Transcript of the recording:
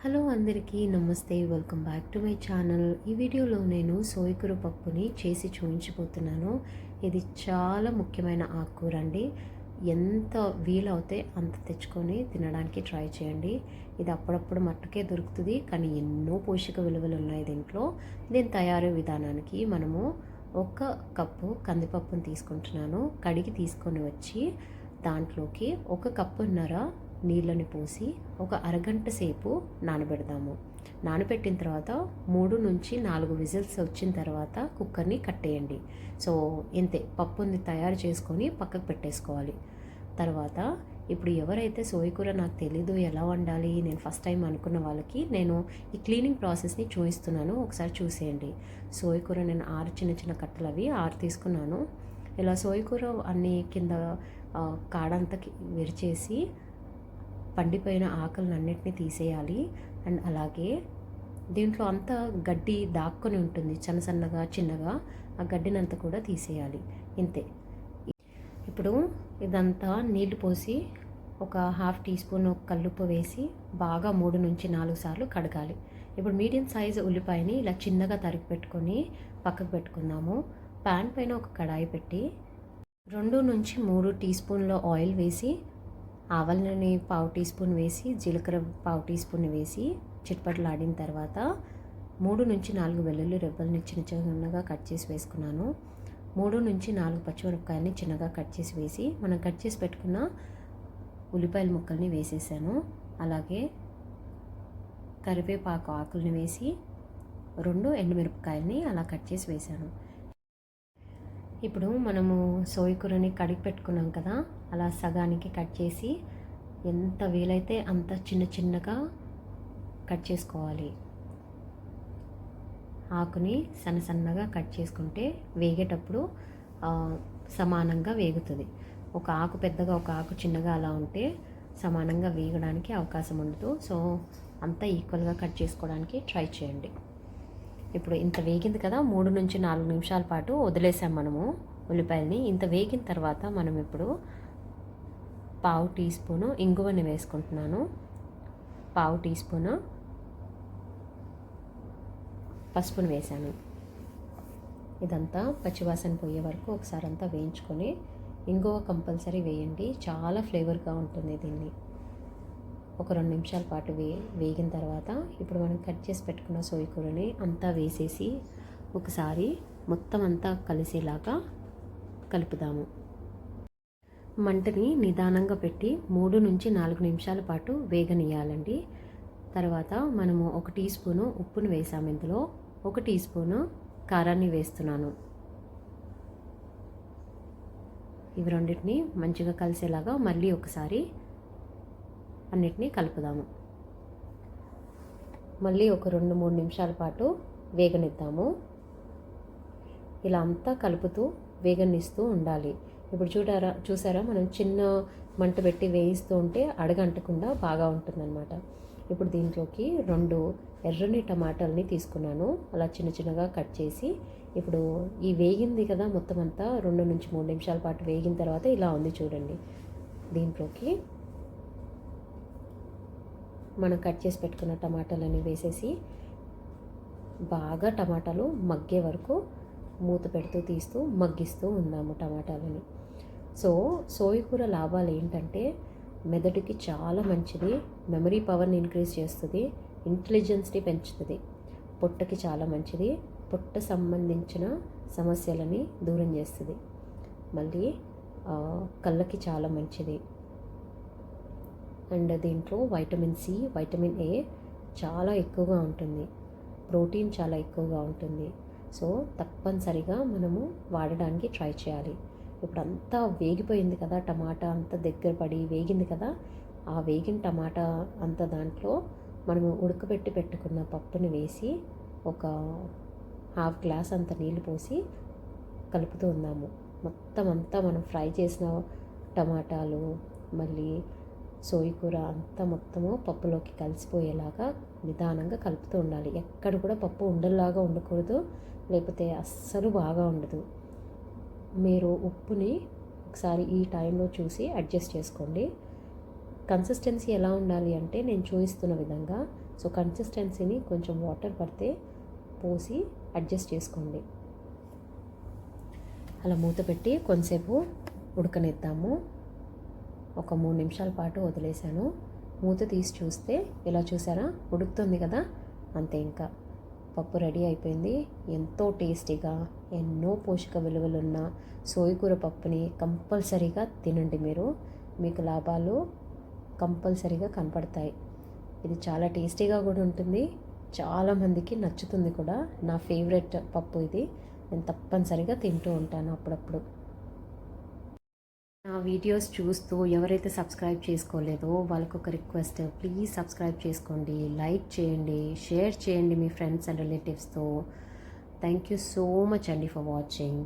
Hello అందరికీ నమస్తే, welcome back to my channel. ఈ వీడియోలో నేను సోయకూర పప్పుని చేసి చూపించబోతున్నాను. ఇది చాలా ముఖ్యమైన ఆకుకూర అండి. ఎంత వీలవుతే అంత తెచ్చుకొని తినడానికి ట్రై చేయండి. ఇది అప్పుడప్పుడు మట్టుకే దొరుకుతుంది, కానీ ఎన్నో పోషక విలువలు ఉన్నాయి దీంట్లో. దీని తయారీ విధానానికి మనము 1 కప్పు కందిపప్పును తీసుకుంటున్నాను. కడిగి తీసుకొని వచ్చి దాంట్లోకి 1 కప్పున్నర నీళ్ళని పోసి ఒక అరగంట సేపు నానబెడదాము. నానబెట్టిన తర్వాత 3 నుంచి 4 విజిల్స్ వచ్చిన తర్వాత కుక్కర్ని కట్టేయండి. సో ఇంతే, పప్పుని తయారు చేసుకొని పక్కకు పెట్టేసుకోవాలి. తర్వాత ఇప్పుడు ఎవరైతే సోయకూర నాకు తెలీదు ఎలా వండాలి, నేను ఫస్ట్ టైం అనుకున్న వాళ్ళకి నేను ఈ క్లీనింగ్ ప్రాసెస్ని చూపిస్తున్నాను, ఒకసారి చూసేయండి. సోయకూర నేను 6 చిన్న చిన్న కట్టలు అవి 6 తీసుకున్నాను. ఇలా సోయకూర అన్ని కింద కాడంతా విరిచేసి పండిపోయిన ఆకులన్నిటిని తీసేయాలి. అండ్ అలాగే దీంట్లో అంతా గడ్డి దాక్కొని ఉంటుంది, సన్నగా చిన్నగా. ఆ గడ్డినంతా కూడా తీసేయాలి. ఇంతే. ఇప్పుడు ఇదంతా నీళ్లు పోసి ఒక 1/2 టీ స్పూన్ కల్లుప్పు వేసి బాగా 3 నుంచి 4 సార్లు కడగాలి. ఇప్పుడు మీడియం సైజు ఉల్లిపాయని ఇలా చిన్నగా తరిగి పెట్టుకొని పక్కకు పెట్టుకుందాము. ప్యాన్ పైన ఒక కడాయి పెట్టి 2 నుంచి 3 టీ స్పూన్ల ఆయిల్ వేసి ఆవాలని 1/2 టీ స్పూన్ వేసి, జీలకర్ర 1/2 టీ స్పూన్ వేసి చిట్పట్లాడిన తర్వాత 3 నుంచి 4 వెల్లుల్లి రెబ్బల్ని చిన్న చిన్నగా కట్ చేసి వేసుకున్నాను. 3 నుంచి 4 పచ్చిమిరపకాయలని చిన్నగా కట్ చేసి వేసి మనం కట్ చేసి పెట్టుకున్న ఉల్లిపాయల ముక్కల్ని వేసేసాను. అలాగే కరివేపాకు ఆకుల్ని వేసి 2 ఎండుమిరపకాయలని అలా కట్ చేసి వేసాను. ఇప్పుడు మనము సోయకూరని కడిగి పెట్టుకున్నాం కదా, అలా సగానికి కట్ చేసి ఎంత వీలైతే అంత చిన్న చిన్నగా కట్ చేసుకోవాలి. ఆకుని సన్నగా కట్ చేసుకుంటే వేగేటప్పుడు సమానంగా వేగుతుంది. ఒక ఆకు పెద్దగా ఒక ఆకు చిన్నగా అలా ఉంటే సమానంగా వేగడానికి అవకాశం ఉండదు. సో అంతా ఈక్వల్గా కట్ చేసుకోవడానికి ట్రై చేయండి. ఇప్పుడు ఇంత వేగింది కదా, 3 నుంచి 4 నిమిషాల పాటు వదిలేసాం మనము ఉల్లిపాయల్ని. ఇంత వేగిన తర్వాత మనం ఇప్పుడు 1/2 టీ స్పూను ఇంగువని వేసుకుంటున్నాను. 1/2 టీ స్పూను పసుపుని వేసాను. ఇదంతా పచ్చివాసన పోయే వరకు ఒకసారి అంతా వేయించుకొని, ఇంగువ కంపల్సరీ వేయండి, చాలా ఫ్లేవర్గా ఉంటుంది దీన్ని. ఒక 2 నిమిషాల పాటు వేగిన తర్వాత ఇప్పుడు మనం కట్ చేసి పెట్టుకున్న సోయకూరని అంతా వేసేసి ఒకసారి మొత్తం అంతా కలిసేలాగా కలుపుదాము. మంటని నిదానంగా పెట్టి 3 నుంచి 4 నిమిషాల పాటు వేగనీయాలండి. తర్వాత మనము 1 టీ స్పూను ఉప్పును వేసాము. ఇందులో 1 టీ స్పూను కారాన్ని వేస్తున్నాను. ఇవి రెండింటిని మంచిగా కలిసేలాగా మళ్ళీ ఒకసారి అన్నిటినీ కలుపుదాము. మళ్ళీ ఒక 2-3 నిమిషాల పాటు వేగనిద్దాము. ఇలా అంతా కలుపుతూ వేగనిస్తూ ఉండాలి. ఇప్పుడు చూసారా మనం చిన్న మంట పెట్టి వేయిస్తూ ఉంటే అడగంటకుండా బాగా ఉంటుందన్నమాట. ఇప్పుడు దీంట్లోకి 2 ఎర్రని టమాటాలని తీసుకున్నాను, అలా చిన్నగా కట్ చేసి. ఇప్పుడు ఈ వేగింది కదా మొత్తం అంతా 2 నుంచి 3 నిమిషాల పాటు వేగిన తర్వాత ఇలా ఉంది చూడండి. దీంట్లోకి మనం కట్ చేసి పెట్టుకున్న టమాటాలని వేసేసి బాగా టమాటాలు మగ్గే వరకు మూత పెడుతూ తీస్తూ మగ్గిస్తూ ఉన్నాము టమాటాలని. సో సోయకూర లాభాలు ఏంటంటే మెదడుకి చాలా మంచిది, మెమరీ పవర్ని ఇంక్రీజ్ చేస్తుంది, ఇంటెలిజెన్స్ని పెంచుతుంది, పొట్టకి చాలా మంచిది, పొట్ట సంబంధించిన సమస్యలని దూరం చేస్తుంది, మళ్ళీ కళ్ళకి చాలా మంచిది. అండ్ దీంట్లో వైటమిన్ సి, వైటమిన్ ఏ చాలా ఎక్కువగా ఉంటుంది, ప్రోటీన్ చాలా ఎక్కువగా ఉంటుంది. సో తప్పనిసరిగా మనము వాడడానికి ట్రై చేయాలి. ఇప్పుడు అంతా వేగిపోయింది కదా, టమాటా అంతా దగ్గర పడి వేగింది కదా, ఆ వేగిన టమాటా అంతా దాంట్లో మనము ఉడకబెట్టి పెట్టుకున్న పప్పుని వేసి ఒక 1/2 గ్లాస్ అంత నీళ్ళు పోసి కలుపుతూ ఉన్నాము. మొత్తం అంతా మనం ఫ్రై చేసిన టమాటాలు మళ్ళీ సోయకూర అంతా మొత్తము పప్పులోకి కలిసిపోయేలాగా నిదానంగా కలుపుతూ ఉండాలి. ఎక్కడ కూడా పప్పు ఉండల్లాగా ఉండకూడదు, లేకపోతే అస్సలు బాగా ఉండదు. మీరు ఉప్పుని ఒకసారి ఈ టైంలో చూసి అడ్జస్ట్ చేసుకోండి. కన్సిస్టెన్సీ ఎలా ఉండాలి అంటే నేను చూపిస్తున్న విధంగా. సో కన్సిస్టెన్సీని కొంచెం వాటర్ పడితే పోసి అడ్జస్ట్ చేసుకోండి. అలా మూత పెట్టి కొంతసేపు ఉడకనిద్దాము. ఒక 3 నిమిషాల పాటు వదిలేసాను. మూత తీసి చూస్తే ఇలా చూసారా, ఉడుకుతుంది కదా, అంతే. ఇంకా పప్పు రెడీ అయిపోయింది. ఎంతో టేస్టీగా ఎన్నో పోషక విలువలున్న సోయకూర పప్పుని కంపల్సరీగా తినండి. మీకు లాభాలు కంపల్సరీగా కనపడతాయి. ఇది చాలా టేస్టీగా కూడా ఉంటుంది, చాలామందికి నచ్చుతుంది కూడా. నా ఫేవరెట్ పప్పు ఇది. నేను తప్పనిసరిగా తింటూ ఉంటాను అప్పుడప్పుడు. నా వీడియోస్ చూస్తూ ఎవరైతే సబ్స్క్రైబ్ చేసుకోలేదో వాళ్ళకు ఒక రిక్వెస్ట్, ప్లీజ్ సబ్స్క్రైబ్ చేసుకోండి, లైక్ చేయండి, షేర్ చేయండి మీ ఫ్రెండ్స్ అండ్ రిలేటివ్స్తో. థ్యాంక్ యూ సో మచ్ అండి ఫర్ వాచింగ్.